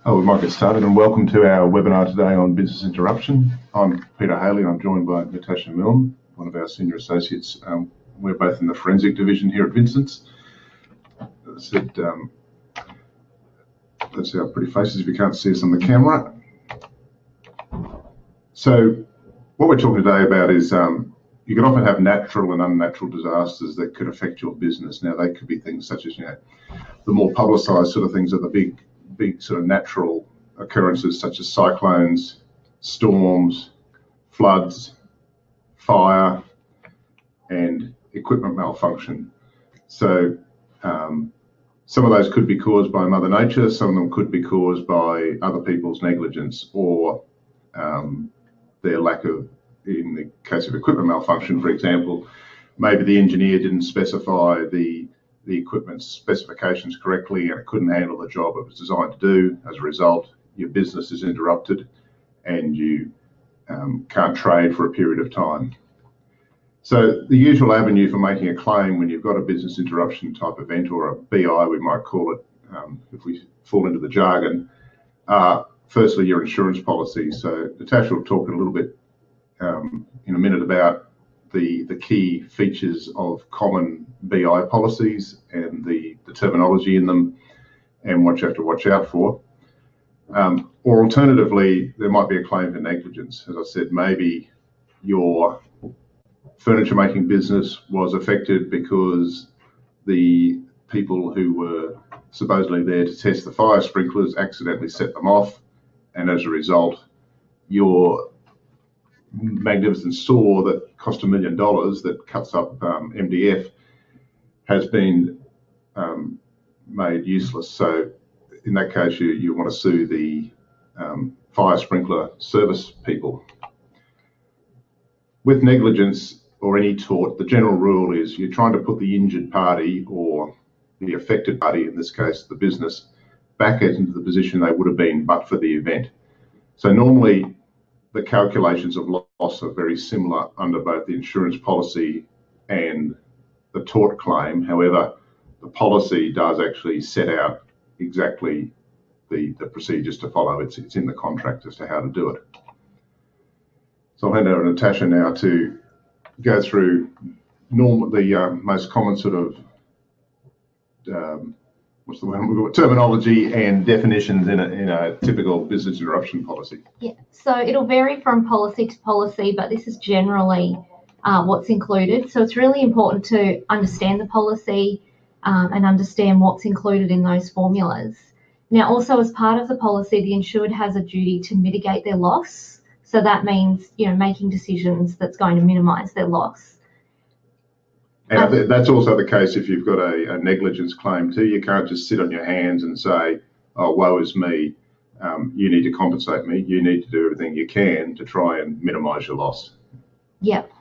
We might get started, and welcome to our webinar today on business interruption. I'm Peter Haley. I'm joined by Natasha Milne, one of our senior associates. We're both in the forensic division here at Vincent's. As I said, that's our pretty faces if you can't see us on the camera. So what we're talking today about is you can often have natural and unnatural disasters that could affect your business. Now, they could be things such as, the more publicised sort of things are the big sort of natural occurrences such as cyclones, storms, floods, fire, and equipment malfunction. So some of those could be caused by Mother Nature, some of them could be caused by other people's negligence or their lack of, in the case of equipment malfunction, for example, maybe the engineer didn't specify the equipment's specifications correctly and it couldn't handle the job it was designed to do. As a result, your business is interrupted and you can't trade for a period of time. So the usual avenue for making a claim when you've got a business interruption type event, or a BI we might call it if we fall into the jargon, firstly your insurance policy. So Natasha will talk a little bit in a minute about the key features of common BI policies and the terminology in them and what you have to watch out for. Or alternatively, there might be a claim for negligence. As I said, maybe your furniture making business was affected because the people who were supposedly there to test the fire sprinklers accidentally set them off, and as a result, your magnificent saw that cost $1 million that cuts up MDF has been made useless. So in that case, you want to sue the fire sprinkler service people. With negligence or any tort, the general rule is you're trying to put the injured party or the affected party, in this case the business, back into the position they would have been but for the event. So normally the calculations of loss are very similar under both the insurance policy and the tort claim. However, the policy does actually set out exactly the procedures to follow. It's in the contract as to how to do it. So I'll hand over to Natasha now to go through the most common sort of terminology and definitions in a typical business interruption policy. Yeah, so it'll vary from policy to policy, but this is generally what's included. So it's really important to understand the policy and understand what's included in those formulas. Now, also as part of the policy, the insured has a duty to mitigate their loss. So that means, making decisions that's going to minimise their loss. And that's also the case if you've got a negligence claim too. You can't just sit on your hands and say, oh, woe is me. You need to compensate me. You need to do everything you can to try and minimise your loss. Yep.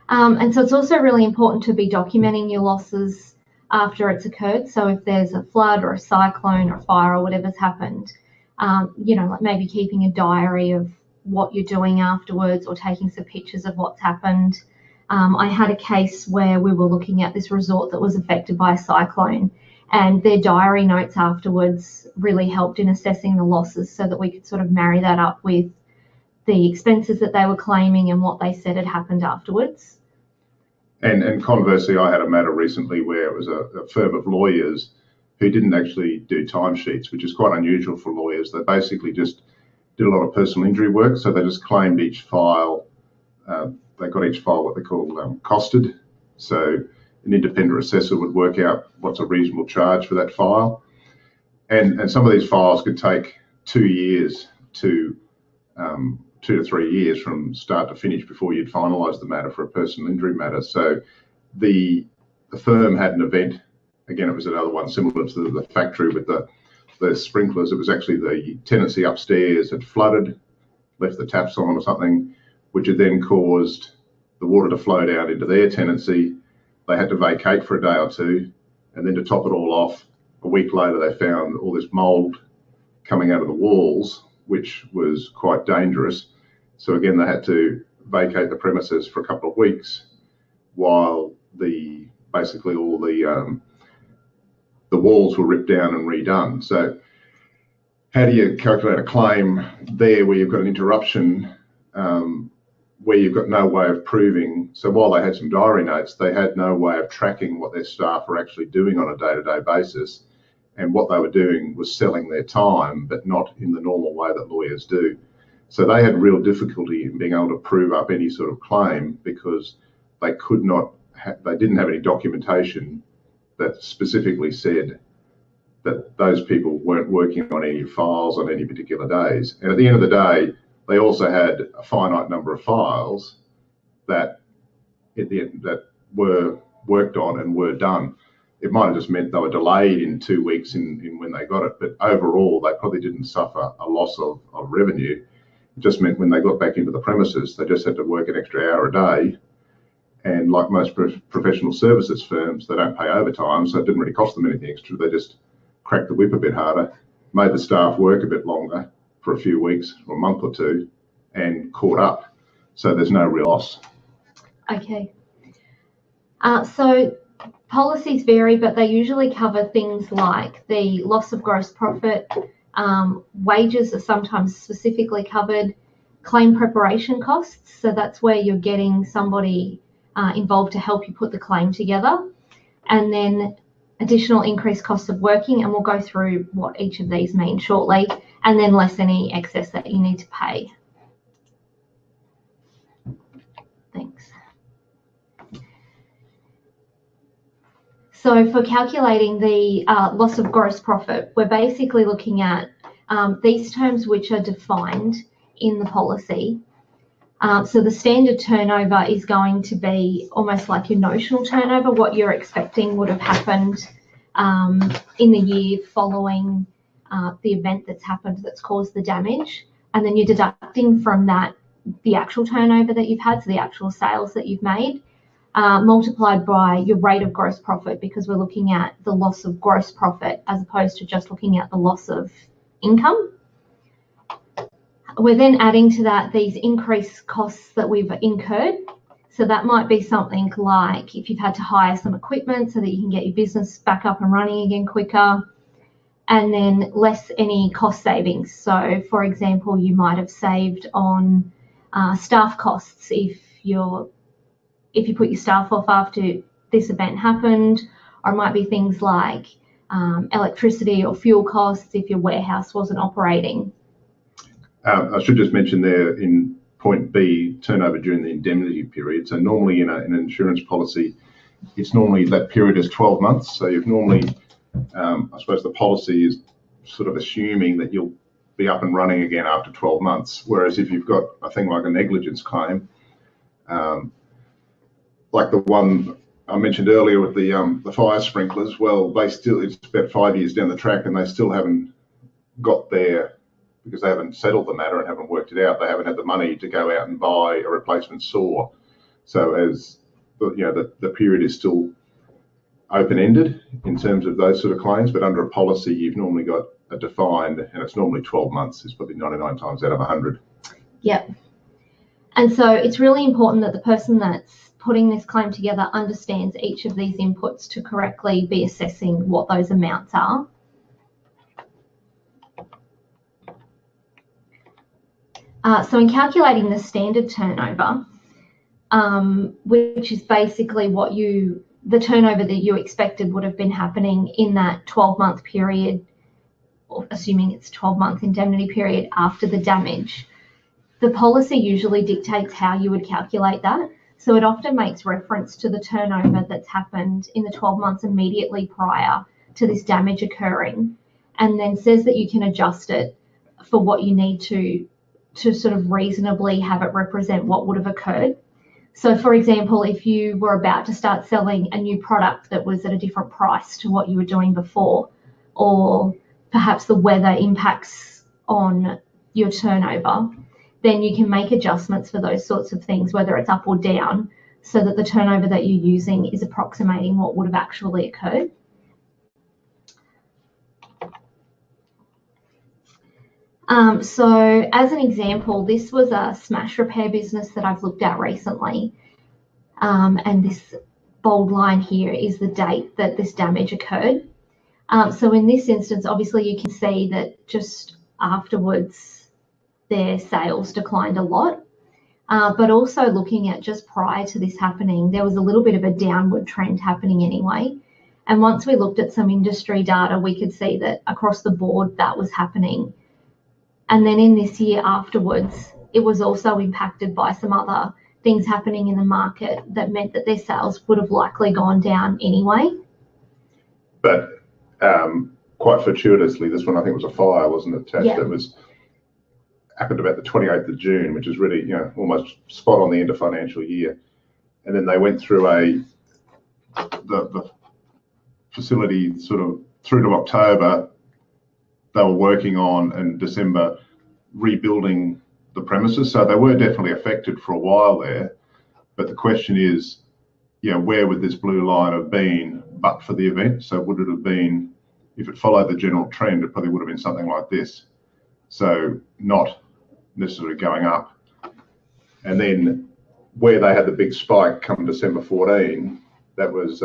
And so it's also really important to be documenting your losses after it's occurred. So if there's a flood or a cyclone or fire or whatever's happened, like maybe keeping a diary of what you're doing afterwards or taking some pictures of what's happened. I had a case where we were looking at this resort that was affected by a cyclone, and their diary notes afterwards really helped in assessing the losses so that we could sort of marry that up with the expenses that they were claiming and what they said had happened afterwards. And conversely, I had a matter recently where it was a firm of lawyers who didn't actually do timesheets, which is quite unusual for lawyers. They basically just did a lot of personal injury work, so they just claimed each file. They got each file what they call costed. So an independent assessor would work out what's a reasonable charge for that file. And some of these files could take 2 years to 2 to 3 years from start to finish before you'd finalise the matter for a personal injury matter. So the firm had an event. Again, it was another one similar to the factory with the sprinklers. It was actually the tenancy upstairs had flooded, left the taps on or something, which had then caused the water to flow down into their tenancy. They had to vacate for a day or two, and then to top it all off, a week later they found all this mould coming out of the walls, which was quite dangerous. So again, they had to vacate the premises for a couple of weeks while basically all the walls were ripped down and redone. So how do you calculate a claim there where you've got an interruption, where you've got no way of proving? So while they had some diary notes, they had no way of tracking what their staff were actually doing on a day-to-day basis. And what they were doing was selling their time, but not in the normal way that lawyers do. So they had real difficulty in being able to prove up any sort of claim because they could not, they didn't have any documentation that specifically said that those people weren't working on any files on any particular days. And at the end of the day, they also had a finite number of files that that were worked on and were done. It might have just meant they were delayed in 2 weeks in when they got it, but overall they probably didn't suffer a loss of revenue. It just meant when they got back into the premises, they just had to work an extra hour a day. And like most professional services firms, they don't pay overtime, so it didn't really cost them anything extra. They just cracked the whip a bit harder, made the staff work a bit longer for a few weeks or a month or two, and caught up. So there's no real loss. Okay. So policies vary, but they usually cover things like the loss of gross profit, wages are sometimes specifically covered, claim preparation costs, so that's where you're getting somebody involved to help you put the claim together, and then additional increased costs of working, and we'll go through what each of these mean shortly, and then less any excess that you need to pay. Thanks. So for calculating the loss of gross profit, we're basically looking at these terms which are defined in the policy. So the standard turnover is going to be almost like your notional turnover, what you're expecting would have happened in the year following the event that's happened that's caused the damage. And then you're deducting from that the actual turnover that you've had, so the actual sales that you've made, multiplied by your rate of gross profit, because we're looking at the loss of gross profit as opposed to just looking at the loss of income. We're then adding to that these increased costs that we've incurred. So that might be something like if you've had to hire some equipment so that you can get your business back up and running again quicker, and then less any cost savings. So for example, you might have saved on staff costs if you put your staff off after this event happened, or it might be things like electricity or fuel costs if your warehouse wasn't operating. I should just mention there in point B, turnover during the indemnity period. So normally in an insurance policy, it's normally that period is 12 months. So you've normally, I suppose the policy is sort of assuming that you'll be up and running again after 12 months. Whereas if you've got a thing like a negligence claim, like the one I mentioned earlier with the fire sprinklers, well, it's about 5 years down the track and they still haven't got there because they haven't settled the matter and haven't worked it out. They haven't had the money to go out and buy a replacement saw. So as the period is still open-ended in terms of those sort of claims, but under a policy, you've normally got a defined, and it's normally 12 months. It's probably 99 times out of 100. Yep. And so it's really important that the person that's putting this claim together understands each of these inputs to correctly be assessing what those amounts are. So in calculating the standard turnover, which is basically what the turnover that you expected would have been happening in that 12-month period, or assuming it's 12-month indemnity period after the damage, the policy usually dictates how you would calculate that. So it often makes reference to the turnover that's happened in the 12 months immediately prior to this damage occurring, and then says that you can adjust it for what you need to sort of reasonably have it represent what would have occurred. So for example, if you were about to start selling a new product that was at a different price to what you were doing before, or perhaps the weather impacts on your turnover, then you can make adjustments for those sorts of things, whether it's up or down, so that the turnover that you're using is approximating what would have actually occurred. So as an example, this was a smash repair business that I've looked at recently. And this bold line here is the date that this damage occurred. So in this instance, obviously you can see that just afterwards their sales declined a lot. But also looking at just prior to this happening, there was a little bit of a downward trend happening anyway. And once we looked at some industry data, we could see that across the board that was happening. And then in this year afterwards, it was also impacted by some other things happening in the market that meant that their sales would have likely gone down anyway. But quite fortuitously, this one I think was a fire, wasn't it, Tash? Yeah. It happened about the 28th of June, which is really, you know, almost spot on the end of financial year. And then they went through the facility sort of through to October. They were working on, in December, rebuilding the premises. So they were definitely affected for a while there. But the question is, you know, where would this blue line have been but for the event? So would it have been, if it followed the general trend, it probably would have been something like this. So not necessarily going up. And then where they had the big spike come December 14, that was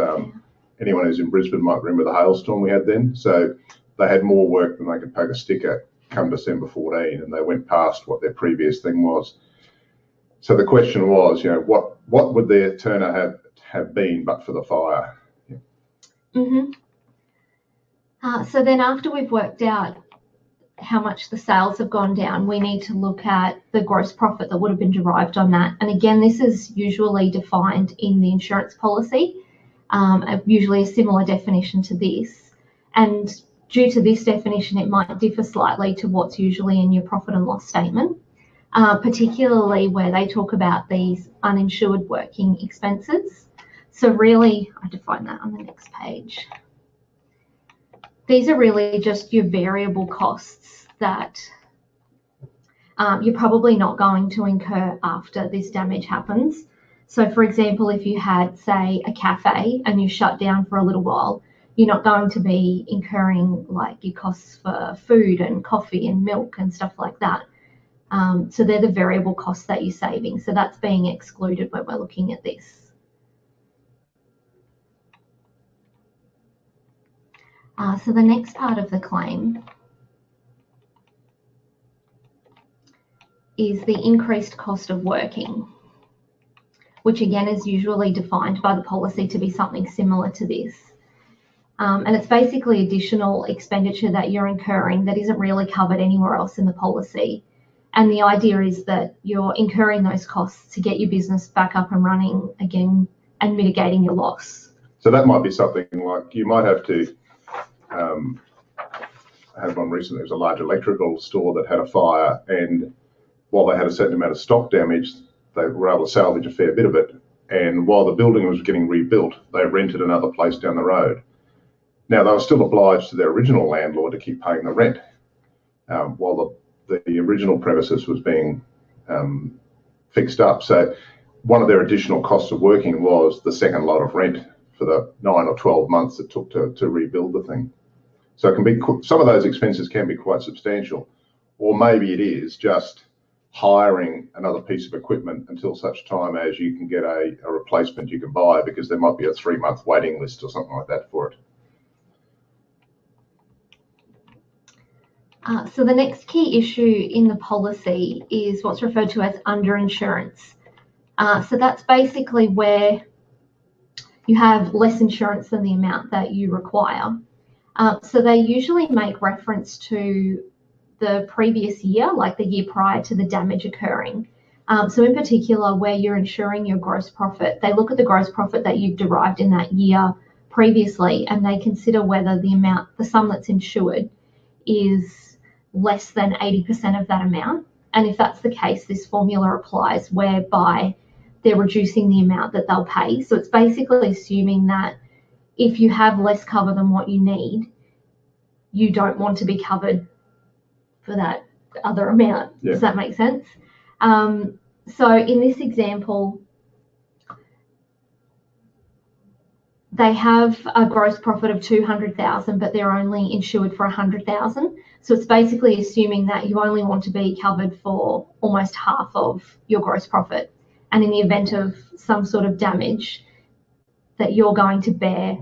anyone who's in Brisbane might remember the hailstorm we had then. So they had more work than they could poke a stick at come December 14, and they went past what their previous thing was. So the question was, you know, what would their turnover have been but for the fire? Yeah. So then after we've worked out how much the sales have gone down, we need to look at the gross profit that would have been derived on that. And again, this is usually defined in the insurance policy, usually a similar definition to this. And due to this definition, it might differ slightly to what's usually in your profit and loss statement, particularly where they talk about these uninsured working expenses. So really, I define that on the next page. These are really just your variable costs that you're probably not going to incur after this damage happens. So for example, if you had, say, a cafe and you shut down for a little while, you're not going to be incurring like your costs for food and coffee and milk and stuff like that. So they're the variable costs that you're saving. So that's being excluded when we're looking at this. So the next part of the claim is the increased cost of working, which again is usually defined by the policy to be something similar to this. And it's basically additional expenditure that you're incurring that isn't really covered anywhere else in the policy. And the idea is that you're incurring those costs to get your business back up and running again and mitigating your loss. So that might be something like you might have to I had one recently. It was a large electrical store that had a fire, and while they had a certain amount of stock damage, they were able to salvage a fair bit of it. And while the building was getting rebuilt, they rented another place down the road. Now, they were still obliged to their original landlord to keep paying the rent while the original premises was being fixed up. So one of their additional costs of working was the second lot of rent for the 9 or 12 months it took to rebuild the thing. So it can be, some of those expenses can be quite substantial, or maybe it is just hiring another piece of equipment until such time as you can get a replacement you can buy, because there might be a 3-month waiting list or something like that for it. So the next key issue in the policy is what's referred to as underinsurance. So that's basically where you have less insurance than the amount that you require. So they usually make reference to the previous year, like the year prior to the damage occurring. So in particular, where you're insuring your gross profit, they look at the gross profit that you've derived in that year previously, and they consider whether the sum that's insured is less than 80% of that amount. And if that's the case, this formula applies, whereby they're reducing the amount that they'll pay. So it's basically assuming that if you have less cover than what you need, you don't want to be covered for that other amount. Yeah. Does that make sense? So in this example, they have a gross profit of 200,000, but they're only insured for 100,000. So it's basically assuming that you only want to be covered for almost half of your gross profit. And in the event of some sort of damage, that you're going to bear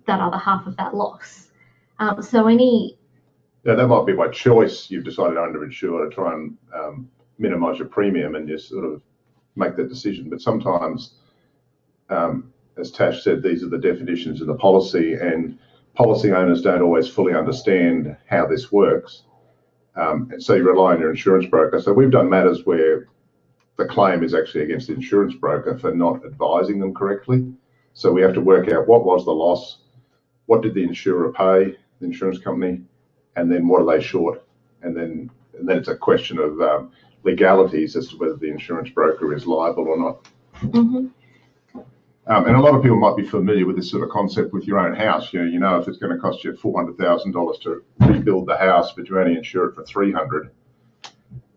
that other half of that loss. So any Now, that might be by choice. You've decided to underinsure to try and minimise your premium, and you sort of make that decision. But sometimes, as Tash said, these are the definitions of the policy, and policy owners don't always fully understand how this works. And so you rely on your insurance broker. So we've done matters where the claim is actually against the insurance broker for not advising them correctly. So we have to work out what was the loss, what did the insurer pay, the insurance company, and then what are they short? And then it's a question of legalities as to whether the insurance broker is liable or not. Mm-hmm. And a lot of people might be familiar with this sort of concept with your own house. You know if it's going to cost you $400,000 to rebuild the house, but you only insure it for $300,000.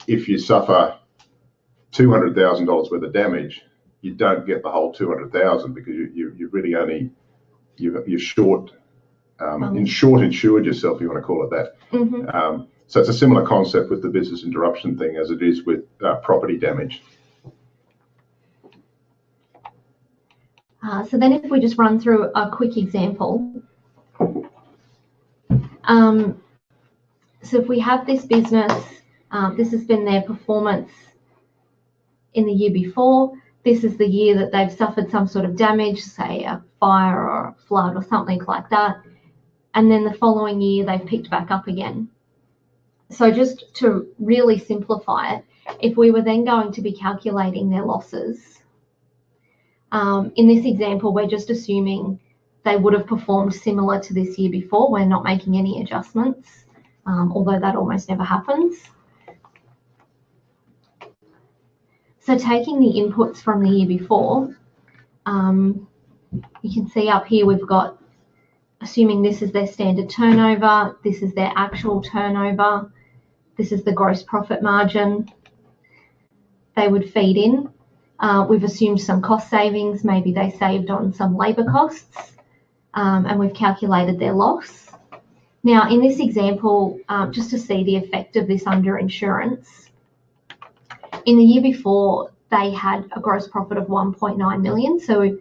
If you suffer $200,000 worth of damage, you don't get the whole $200,000 because you really only you're short insured yourself, you want to call it that. Mm-hmm. So it's a similar concept with the business interruption thing as it is with property damage. So then if we just run through a quick example. So if we have this business, this has been their performance in the year before. This is the year that they've suffered some sort of damage, say a fire or a flood or something like that. And then the following year, they've picked back up again. So just to really simplify it, if we were then going to be calculating their losses, in this example, we're just assuming they would have performed similar to this year before. We're not making any adjustments, although that almost never happens. So taking the inputs from the year before, you can see up here we've got, assuming this is their standard turnover, this is their actual turnover, this is the gross profit margin they would feed in. We've assumed some cost savings, maybe they saved on some labour costs, and we've calculated their loss. Now, in this example, just to see the effect of this underinsurance, in the year before, they had a gross profit of 1.9 million. So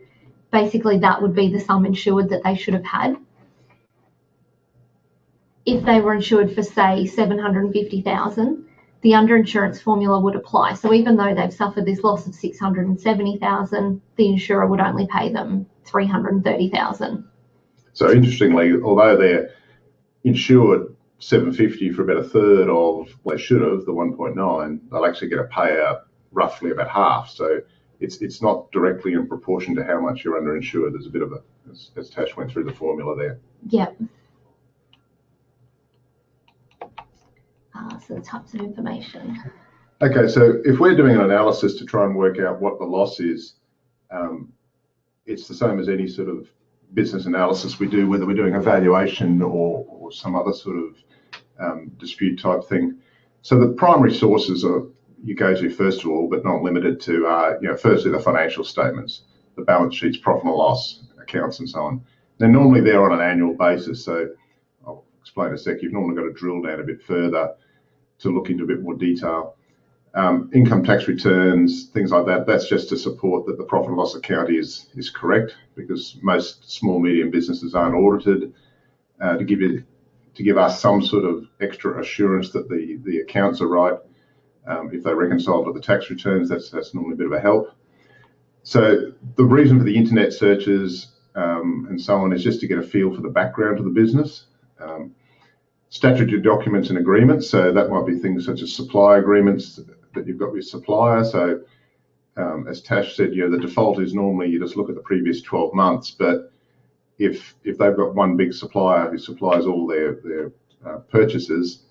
basically that would be the sum insured that they should have had. If they were insured for, say, 750,000, the underinsurance formula would apply. So even though they've suffered this loss of 670,000, the insurer would only pay them 330,000. So interestingly, although they're insured 750 for about a third of what they should have, the 1.9, they'll actually get a payout roughly about half. So it's not directly in proportion to how much you're underinsured. There's a bit of a, as Tash went through the formula there. Yep. So the types of information. Okay, so if we're doing an analysis to try and work out what the loss is, it's the same as any sort of business analysis we do, whether we're doing a valuation or some other sort of dispute type thing. So the primary sources you go to first of all, but not limited to, firstly the financial statements, the balance sheets, profit and loss, accounts and so on. They're normally there on an annual basis. So I'll explain in a sec. You've normally got to drill down a bit further to look into a bit more detail. Income tax returns, things like that, that's just to support that the profit and loss account is correct, because most small, medium businesses aren't audited, to give us some sort of extra assurance that the accounts are right. If they reconcile to the tax returns, that's normally a bit of a help. So the reason for the internet searches and so on is just to get a feel for the background of the business. Statutory documents and agreements, so that might be things such as supply agreements that you've got with supplier. So as Tash said, the default is normally you just look at the previous 12 months, but if they've got one big supplier who supplies all their purchases,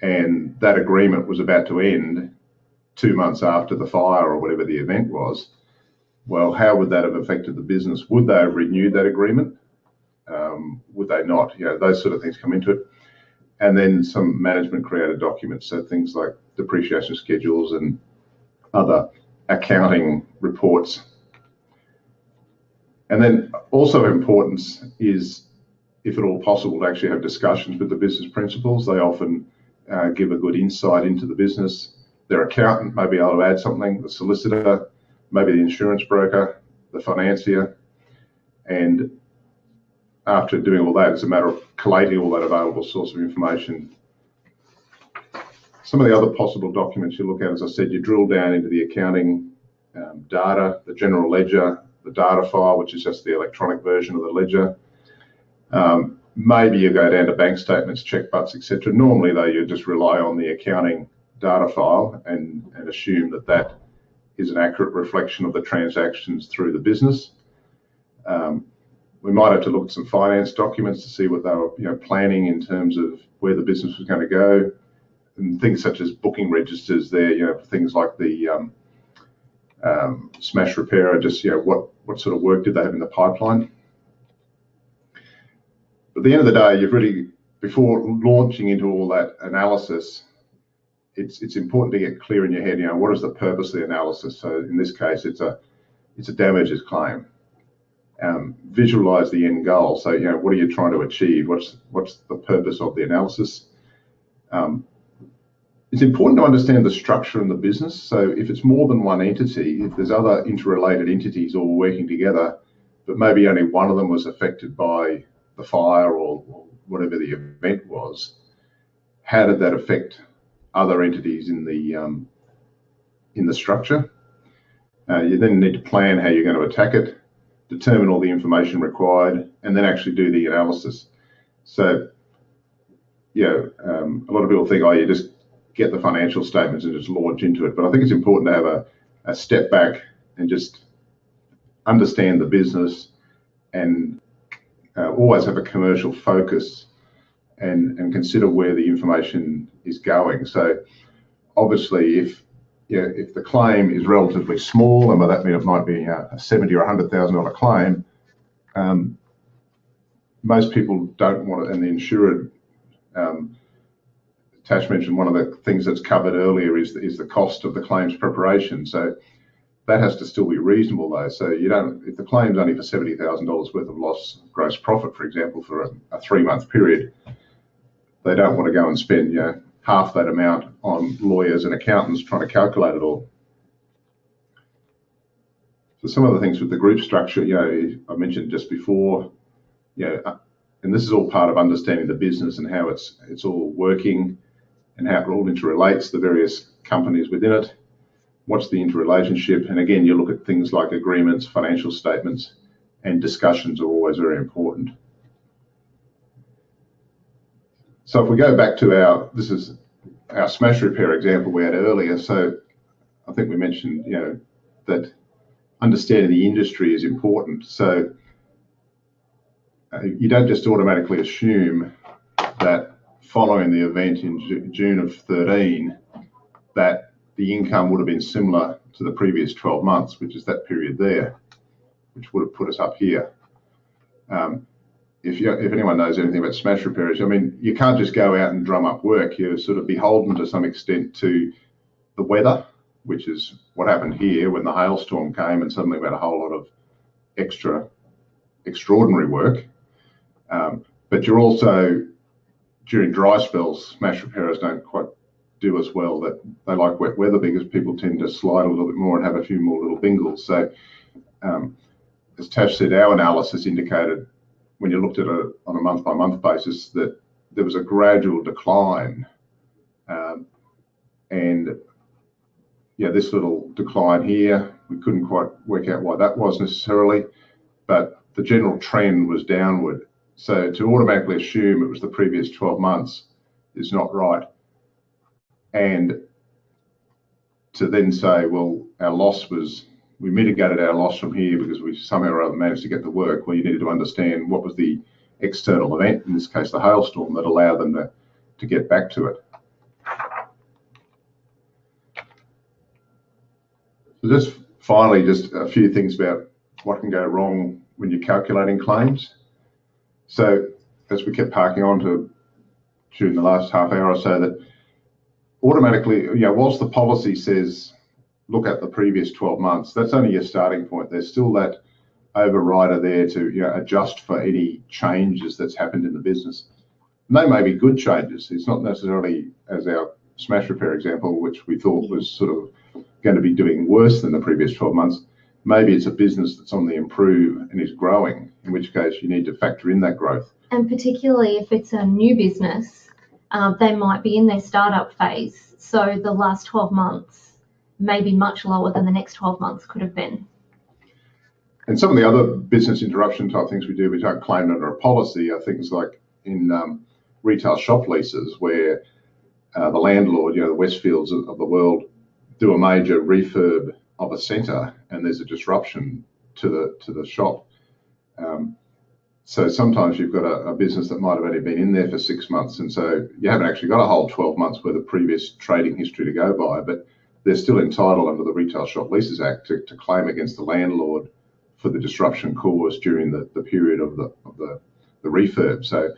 and that agreement was about to end 2 months after the fire or whatever the event was, well, how would that have affected the business? Would they have renewed that agreement? Would they not? Those sort of things come into it. And then some management created documents, so things like depreciation schedules and other accounting reports. And then also of importance is, if at all possible, to actually have discussions with the business principals. They often give a good insight into the business. Their accountant may be able to add something, the solicitor, maybe the insurance broker, the financier. And after doing all that, it's a matter of collating all that available source of information Some of the other possible documents you look at, as I said, you drill down into the accounting data, the general ledger, the data file, which is just the electronic version of the ledger. Maybe you go down to bank statements, check butts, etc. Normally, though, you just rely on the accounting data file and assume that that is an accurate reflection of the transactions through the business. We might have to look at some finance documents to see what they were planning in terms of where the business was going to go, and things such as booking registers there, things like the smash repairer, just what sort of work did they have in the pipeline. But at the end of the day, you've really, before launching into all that analysis, it's important to get clear in your head, what is the purpose of the analysis? So in this case, it's a damages claim. Visualize the end goal. So, what are you trying to achieve? What's the purpose of the analysis? It's important to understand the structure in the business. So if it's more than one entity, if there's other interrelated entities all working together, but maybe only one of them was affected by the fire or whatever the event was, how did that affect other entities in the structure? You then need to plan how you're going to attack it, determine all the information required, and then actually do the analysis. So, a lot of people think, you just get the financial statements and just launch into it. But I think it's important to have a step back and just understand the business and always have a commercial focus and consider where the information is going. So obviously, if the claim is relatively small, and by that mean it might be a $70,000 or $100,000 claim, most people don't want it, and the insured, Tash mentioned one of the things that's covered earlier is the cost of the claims preparation. So that has to still be reasonable, though. So if the claim's only for $70,000 worth of loss gross profit, for example, for a 3-month period, they don't want to go and spend half that amount on lawyers and accountants trying to calculate it all. So some of the things with the group structure, I mentioned just before, and this is all part of understanding the business and how it's all working and how it all interrelates, the various companies within it. What's the interrelationship? And again, you look at things like agreements, financial statements, and discussions are always very important. So if we go back to this is our smash repair example we had earlier. So I think we mentioned, that understanding the industry is important. So you don't just automatically assume that following the event in June of 13, that the income would have been similar to the previous 12 months, which is that period there, which would have put us up here. If anyone knows anything about smash repairs, you can't just go out and drum up work. You're sort of beholden to some extent to the weather, which is what happened here when the hailstorm came and suddenly we had a whole lot of extraordinary work. But you're also, during dry spells, smash repairers don't quite do as well. That they like wet weather because people tend to slide a little bit more and have a few more little bingles. So as Tash said, our analysis indicated when you looked at it on a month-by-month basis that there was a gradual decline. This little decline here, we couldn't quite work out why that was necessarily, but the general trend was downward. So to automatically assume it was the previous 12 months is not right. And to then say, well, our loss was, we mitigated our loss from here because we somehow or other managed to get the work. Well, you needed to understand what was the external event, in this case, the hailstorm, that allowed them to get back to it. So just finally, just a few things about what can go wrong when you're calculating claims. So as we kept parking on to during the last half hour or so, that automatically, whilst the policy says look at the previous 12 months, that's only your starting point. There's still that overrider there to adjust for any changes that's happened in the business. And they may be good changes. It's not necessarily, as our smash repair example, which we thought was sort of going to be doing worse than the previous 12 months. Maybe it's a business that's on the improve and is growing, in which case you need to factor in that growth. And particularly if it's a new business, they might be in their startup phase. So the last 12 months may be much lower than the next 12 months could have been. And some of the other business interruption type things we do, which aren't claimed under a policy, are things like in retail shop leases, where the landlord, the Westfields of the world, do a major refurb of a centre, and there's a disruption to the shop. So sometimes you've got a business that might have only been in there for 6 months, and so you haven't actually got a whole 12 months worth of previous trading history to go by, but they're still entitled under the Retail Shop Leases Act to claim against the landlord for the disruption caused during the period of the refurb. So,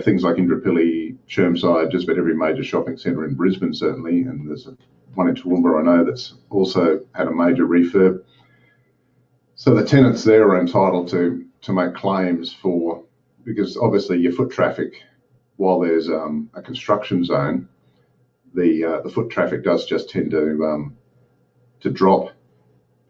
things like Indooroopilly, Chermside, just about every major shopping centre in Brisbane certainly, and there's one in Toowoomba I know that's also had a major refurb. So the tenants there are entitled to make claims for, because obviously your foot traffic, while there's a construction zone, the foot traffic does just tend to drop,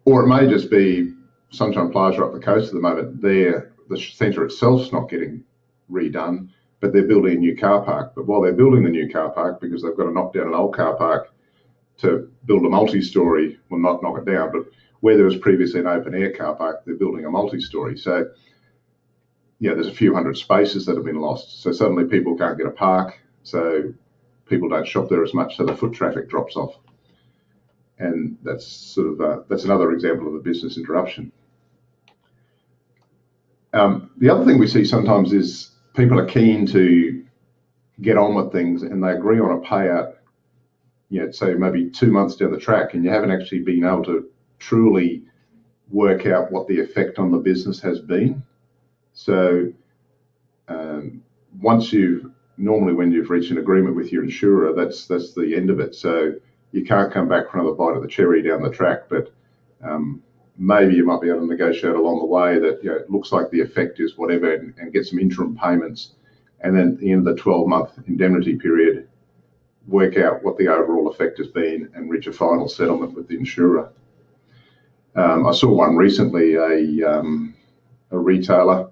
or it may just be Sunshine Plaza up the coast at the moment. The centre itself's not getting redone, but they're building a new car park. But while they're building the new car park, because they've got to knock down an old car park to build a multi-storey, well, not knock it down, but where there was previously an open air car park, they're building a multi-storey. So, there's a few hundred spaces that have been lost. So suddenly people can't get a park, so people don't shop there as much, so the foot traffic drops off. And that's that's another example of a business interruption. The other thing we see sometimes is people are keen to get on with things, and they agree on a payout, say maybe 2 months down the track, and you haven't actually been able to truly work out what the effect on the business has been. So normally when you've reached an agreement with your insurer, that's the end of it. So you can't come back for another bite of the cherry down the track, but maybe you might be able to negotiate along the way that it looks like the effect is whatever, and get some interim payments, and then at the end of the 12-month indemnity period, work out what the overall effect has been and reach a final settlement with the insurer. I saw one recently, a retailer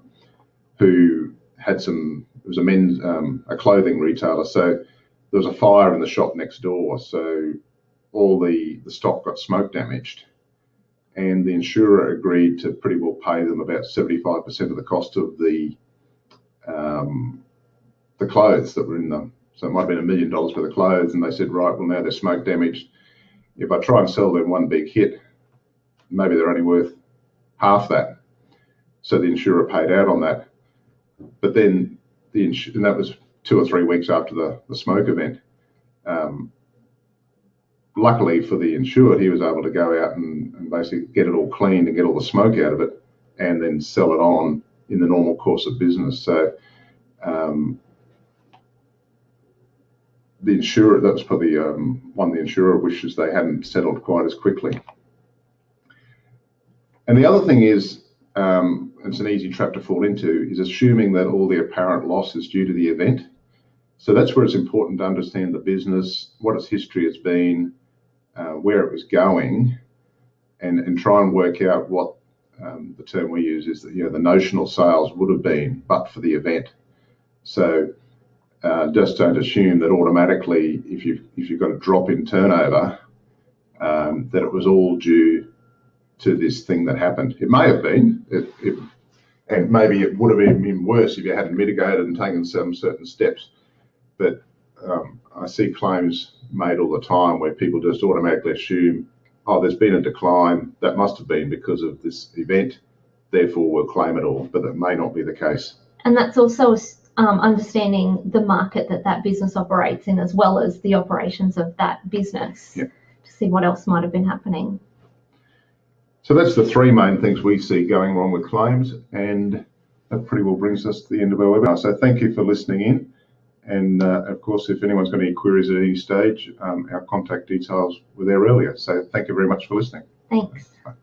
who had it was a men's, a clothing retailer. So there was a fire in the shop next door. So all the stock got smoke damaged, and the insurer agreed to pretty well pay them about 75% of the cost of the clothes that were in them. So it might have been $1 million worth of clothes, and they said, right, well, now they're smoke damaged. If I try and sell them one big hit, maybe they're only worth half that. So the insurer paid out on that. But then and that was 2 or 3 weeks after the smoke event. Luckily for the insured, he was able to go out and basically get it all cleaned and get all the smoke out of it, and then sell it on in the normal course of business. So the insurer, that was probably one the insurer wishes they hadn't settled quite as quickly. And the other thing is, it's an easy trap to fall into, is assuming that all the apparent loss is due to the event. So that's where it's important to understand the business, what its history has been, where it was going, and try and work out what the term we use is that the notional sales would have been but for the event. So just don't assume that automatically, if you've got a drop in turnover, that it was all due to this thing that happened. It may have been, and maybe it would have been worse if you hadn't mitigated and taken some certain steps. But I see claims made all the time where people just automatically assume, oh, there's been a decline, that must have been because of this event, therefore we'll claim it all, but that may not be the case. And that's also understanding the market that business operates in, as well as the operations of that business, to see what else might have been happening. So that's the 3 main things we see going wrong with claims, and that pretty well brings us to the end of our webinar. So thank you for listening in, and of course, if anyone's got any queries at any stage, our contact details were there earlier. So thank you very much for listening. Thanks. Bye.